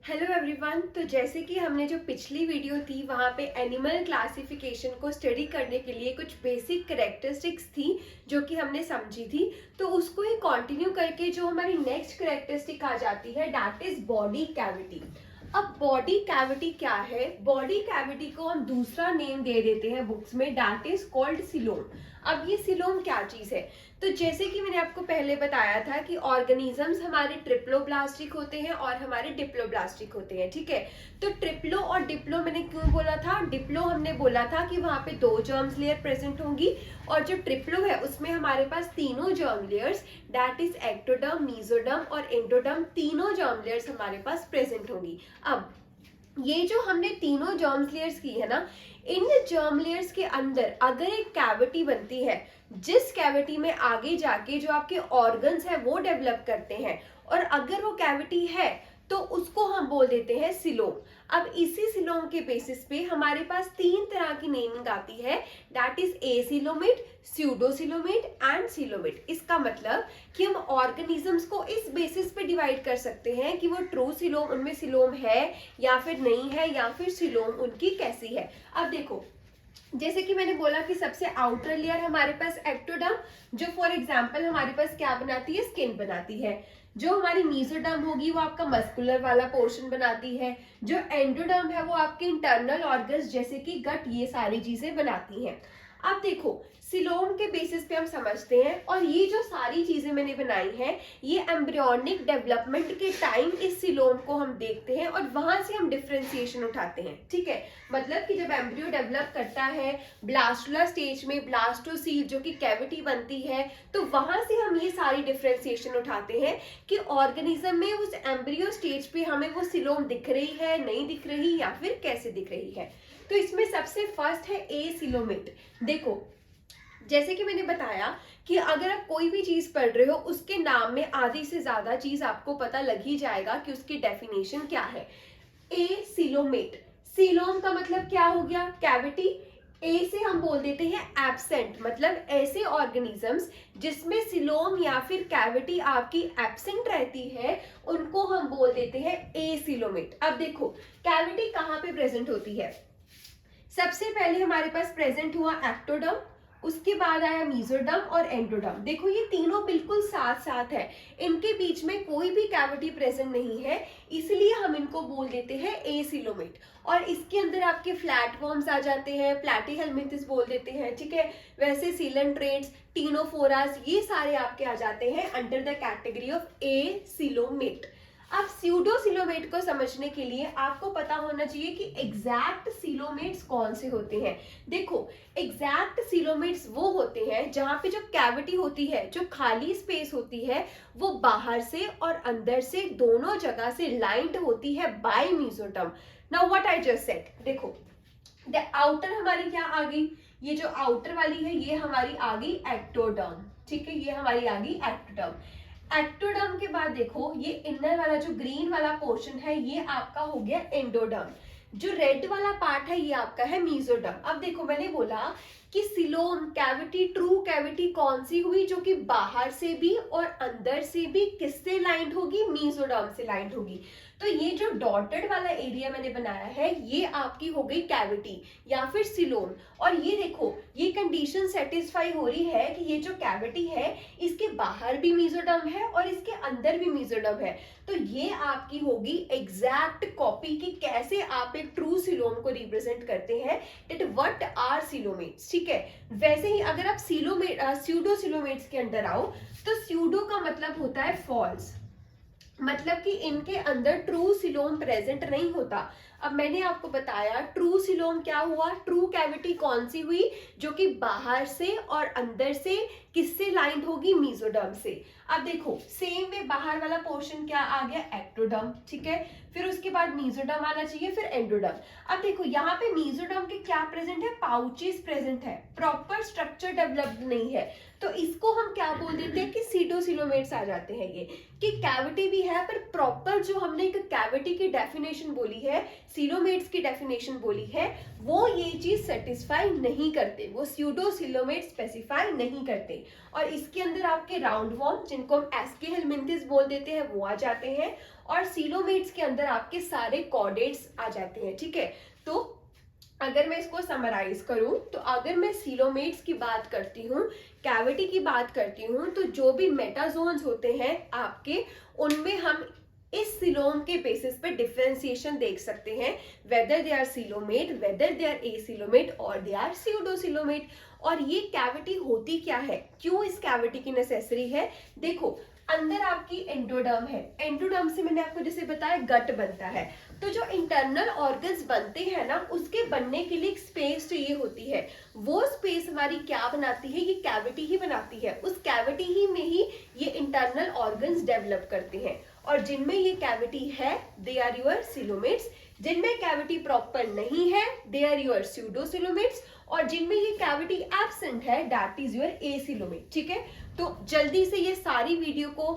Hello everyone. तो जैसे कि हमने जो पिछली वीडियो थी वहाँ पे एनिमल क्लासिफिकेशन को स्टडी करने के लिए कुछ बेसिक कैरेक्टरिस्टिक्स थी जो कि हमने समझी थी, तो उसको ही कंटिन्यू करके जो हमारी नेक्स्ट कैरेक्टरिस्टिक आ जाती है दैट इज बॉडी कैविटी। अब बॉडी कैविटी क्या है? बॉडी कैविटी को हम दूसरा नेम दे देते हैं बुक्स में, दैट इज कॉल्ड सिलोम। अब ये सिलोम क्या चीज है? तो जैसे कि मैंने आपको पहले बताया था कि ऑर्गेनिजम्स हमारे ट्रिप्लोब्लास्टिक होते हैं और हमारे डिप्लोब्लास्टिक होते हैं, ठीक है। तो ट्रिप्लो और डिप्लो मैंने क्यों बोला था? डिप्लो हमने बोला था कि वहां पे दो जर्म्स लेयर प्रेजेंट होंगी, और जो ट्रिप्लो है उसमें हमारे पास तीनों germ layers that is ectoderm, mesoderm और एंडोडर्म, तीनों जर्म लेयर्स हमारे पास प्रेजेंट होंगी। अब ये जो हमने तीनों जर्म लेयर्स की है ना, इन जर्म लेयर्स के अंदर अगर एक कैविटी बनती है, जिस कैविटी में आगे जाके जो आपके ऑर्गन्स है वो डेवलप करते हैं, और अगर वो कैविटी है तो उसको हम बोल देते हैं सिलोम। अब इसी सिलोम के बेसिस पे हमारे पास तीन तरह की नेमिंग आती है, that is acoelomate, pseudocoelomate and coelomate. इसका मतलब कि हम ऑर्गेनिजम्स को इस बेसिस पे डिवाइड कर सकते हैं कि वो ट्रू सिलोम, उनमें सिलोम है या फिर नहीं है, या फिर सिलोम उनकी कैसी है। अब देखो, जैसे कि मैंने बोला कि सबसे आउटर लेयर हमारे पास एक्टोडर्म, जो फॉर एग्जांपल हमारे पास क्या बनाती है? स्किन बनाती है। जो हमारी मेसोडर्म होगी वो आपका मस्कुलर वाला पोर्शन बनाती है। जो एंडोडर्म है वो आपके इंटरनल ऑर्गन्स जैसे कि गट, ये सारी चीजें बनाती हैं। अब देखो, सिलोम के बेसिस पे हम समझते हैं, और ये जो सारी चीजें मैंने बनाई हैं ये एम्ब्रियोनिक डेवलपमेंट के टाइम इस सिलोम को हम देखते हैं और वहां से हम डिफरेंशिएशन उठाते हैं, ठीक है। मतलब कि जब एम्ब्रियो डेवलप करता है ब्लास्टुलर स्टेज में, ब्लास्टोसील जो कि कैविटी बनती है, तो वहां से हम ये सारी डिफरेंशिएशन उठाते हैं कि ऑर्गेनिज्म में उस एम्ब्रियो स्टेज पे हमें वो सिलोम दिख रही है, नहीं दिख रही, या फिर कैसे दिख रही है। तो इसमें सबसे फर्स्ट है एसिलोमेट। देखो, जैसे कि मैंने बताया कि अगर आप कोई भी चीज पढ़ रहे हो उसके नाम में आधी से ज्यादा चीज आपको पता लग ही जाएगा कि उसकी डेफिनेशन क्या है। ए सिलोमेट, सिलोम का मतलब क्या हो गया? कैविटी। ए से हम बोल देते हैं एब्सेंट, मतलब ऐसे ऑर्गेनिजम्स जिसमें सिलोम या फिर कैविटी आपकी एब्सेंट रहती है उनको हम बोल देते हैं ए सिलोमेट। अब देखो, कैविटी कहाँ पे प्रेजेंट होती है? सबसे पहले हमारे पास प्रेजेंट हुआ एक्टोडर्म, उसके बाद आया मेसोडर्म और एंडोडर्म। देखो ये तीनों बिल्कुल साथ साथ है, इनके बीच में कोई भी कैविटी प्रेजेंट नहीं है, इसलिए हम इनको बोल देते हैं एसिलोमेट। और इसके अंदर आपके फ्लैटवर्म्स आ जाते हैं, प्लैटीहेल्मिंथस बोल देते हैं, ठीक है। वैसे सीलेंट्रेट्स, टीनोफोरास, ये सारे आपके आ जाते हैं under the category of acoelomate. अब स्यूडोसिलोमेट को समझने के लिए आपको पता होना चाहिए कि एग्जैक्ट सिलोमेट्स कौन से होते हैं। देखो, एग्जैक्ट सिलोमेट्स वो होते हैं जहां पे जो कैविटी होती है, जो खाली स्पेस होती है, वो बाहर से और अंदर से दोनों जगह से लाइंड होती है bye mesoderm. Now what I just said, देखो द आउटर हमारी क्या आ गई? ये जो आउटर वाली है ये हमारी आ गई एक्टोडर्म, ठीक है, ये हमारी आ गई एक्टोडर्म। एक्टोडर्म के बाद देखो ये इनर वाला जो ग्रीन वाला पोर्शन है ये आपका हो गया एंडोडर्म। जो रेड वाला पार्ट है ये आपका है मेसोडर्म। अब देखो, मैंने बोला कि सिलोम कैविटी, ट्रू कैविटी कौन सी हुई? जो कि बाहर से भी और अंदर से भी किससे लाइंड होगी? मेसोडर्म से लाइंड होगी। तो ये जो डॉटेड वाला एरिया मैंने बनाया है ये आपकी हो गई कैविटी या फिर सिलोम। और ये देखो, ये कंडीशन सेटिस्फाई हो रही है कि ये जो कैविटी है इसके बाहर भी मेसोडर्म है और इसके अंदर भी मेसोडर्म है। तो ये आपकी होगी एग्जैक्ट कॉपी की कैसे आप एक ट्रू सिलोम को रिप्रेजेंट करते हैं, दैट व्हाट आर सिलोमेट्स, ठीक है। वैसे ही अगर आप सिलोमेट स्यूडो सिलोमेट्स के अंदर आओ तो स्यूडो का मतलब होता है फॉल्स, मतलब कि इनके अंदर ट्रू सिलोम प्रेजेंट नहीं होता। अब मैंने आपको बताया ट्रू सिलोम क्या हुआ, ट्रू कैविटी कौन सी हुई? जो कि बाहर से और अंदर से किससे लाइंड होगी? मेसोडर्म से। अब देखो, सेम वे बाहर वाला पोर्शन क्या आ गया? एक्टोडर्म, ठीक है। फिर उसके बाद मेसोडर्म आना चाहिए, फिर एंडोडर्म। अब देखो यहाँ पे मेसोडर्म के क्या प्रेजेंट है? पाउचेस प्रेजेंट है, प्रॉपर स्ट्रक्चर डेवलप्ड नहीं है। तो इसको हम क्या बोल देते हैं कि सीडोसिलोमेट्स आ जाते हैं ये, कि कैविटी भी है पर प्रॉपर जो हमने एक कैविटी की डेफिनेशन बोली है सीलोमेट्स की डेफिनेशन बोली है, वो ये चीज सेटिस्फाई नहीं करते, वो स्यूडोसिलोमेट स्पेसिफाई नहीं करते। और इसके अंदर आपके राउंड वॉर्म, जिनको हम एस्के हेलमिंथिस बोल देते हैं, वो आ जाते हैं। और सीलोमेट्स के अंदर आपके सारे कॉर्डेट्स आ जाते हैं। ठीक है, तो अगर मैं इसको समराइज करूं तो अगर मैं सीलोमेट्स की बात करती हूँ, कैविटी की बात करती हूँ, तो जो भी मेटाजोन्स होते हैं आपके, उनमें हम इस सीलोम के बेसिस पे डिफरेंशिएशन देख सकते हैं, whether they are coelomate, whether they are acoelomate और दे आर स्यूडोसिलोमेट। और ये कैविटी होती क्या है, क्यों इस कैविटी की नेसेसरी है? देखो, अंदर आपकी एंडोडर्म है, एंडोडर्म से मैंने आपको जैसे बताया गट बनता है, तो जो इंटरनल ऑर्गन्स बनते हैं ना, उसके बनने के लिए एक स्पेस चाहिए होती है। वो स्पेस हमारी क्या बनाती है? ये कैविटी ही बनाती है। उस कैविटी ही में ही ये इंटरनल ऑर्गन्स डेवलप करते हैं। और जिनमें ये कैविटी है, दे आर योर सिलोमेट्स। जिनमें कैविटी प्रॉपर नहीं है, दे आर योर स्यूडोसिलोमेट्स। और जिनमें ये कैविटी एब्सेंट है, दैट इज योर एसिलोमेट। ठीक है, तो जल्दी से ये सारी वीडियो को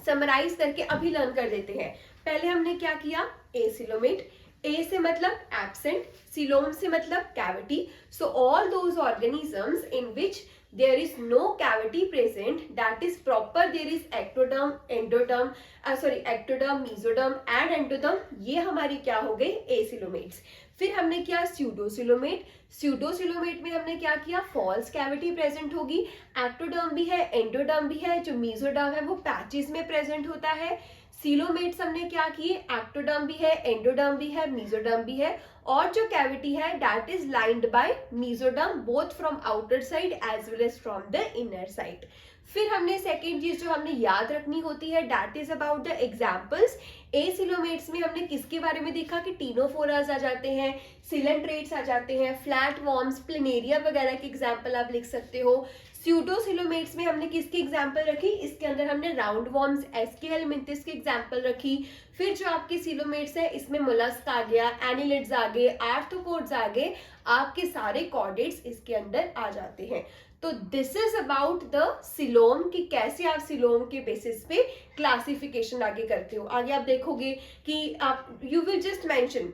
समराइज करके अभी लर्न कर देते हैं। पहले हमने क्या किया? एसिलोमेट, ए से मतलब एब्सेंट, सिलोम से मतलब cavity. So all those organisms in which there is no cavity present, that is proper, there is ectoderm, endoderm, ectoderm, mesoderm and endoderm, ये हमारी क्या हो गई? एसिलोमेट्स। फिर हमने क्या? स्यूडोसिलोमेट। स्यूडोसिलोमेट में हमने क्या किया? फॉल्स कैविटी प्रेजेंट होगी, एक्टोडर्म भी है, एंडोडर्म भी है, जो मेसोडर्म है वो पैचेस में प्रेजेंट होता है। सीलोमेट्स हमने क्या किए? एक्टोडर्म भी है, एंडोडर्म भी है, मेसोडर्म भी है। और जो कैविटी है that is lined by mesoderm both from outer side as well as from the inner side. फिर हमने सेकेंड चीज जो हमने याद रखनी होती है, that is about the examples. Acoelomates में हमने किसके बारे में देखा कि टीनोफोरास आ जाते हैं, सिलेंट्रेट्स आ जाते हैं, फ्लैट वॉर्म्स, प्लेनेरिया वगैरह के एग्जाम्पल आप लिख सकते हो। स्यूडोसिलोमेट्स में हमने किसकी एग्जाम्पल रखी? इसके अंदर हमने राउंड वॉर्म्स, एस्के हेलमिंथिस की एग्जाम्पल रखी। फिर जो आपके सिलोमेट्स है, इसमें मोलस्क आ गया, एनिलिड्स आ गए, आर्थ्रोपोड्स आ गए, आपके सारे कॉर्डेट्स इसके अंदर आ जाते हैं। तो this is about the coelom, कि कैसे आप सिलोम के बेसिस पे क्लासिफिकेशन आगे करते हो। आगे आप देखोगे कि आप यू विल जस्ट मेंशन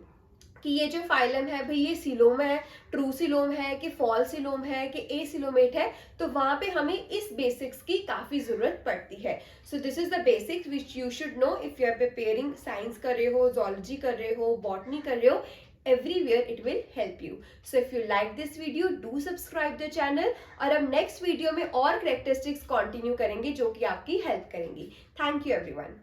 कि ये जो फाइलम है भाई, ये सिलोम है, ट्रू सिलोम है कि फॉल्स सिलोम है कि एसिलोमेट है, तो वहां पे हमें इस बेसिक्स की काफी जरूरत पड़ती है। So this is the basics which you should know if you are preparing, science कर रहे हो, जोलॉजी कर रहे हो, बॉटनी कर रहे हो, everywhere it will help you. So if you like this video, do subscribe the channel। और अब नेक्स्ट वीडियो में और कैरेक्टरिस्टिक्स कंटिन्यू करेंगे जो कि आपकी हेल्प करेंगी। Thank you everyone.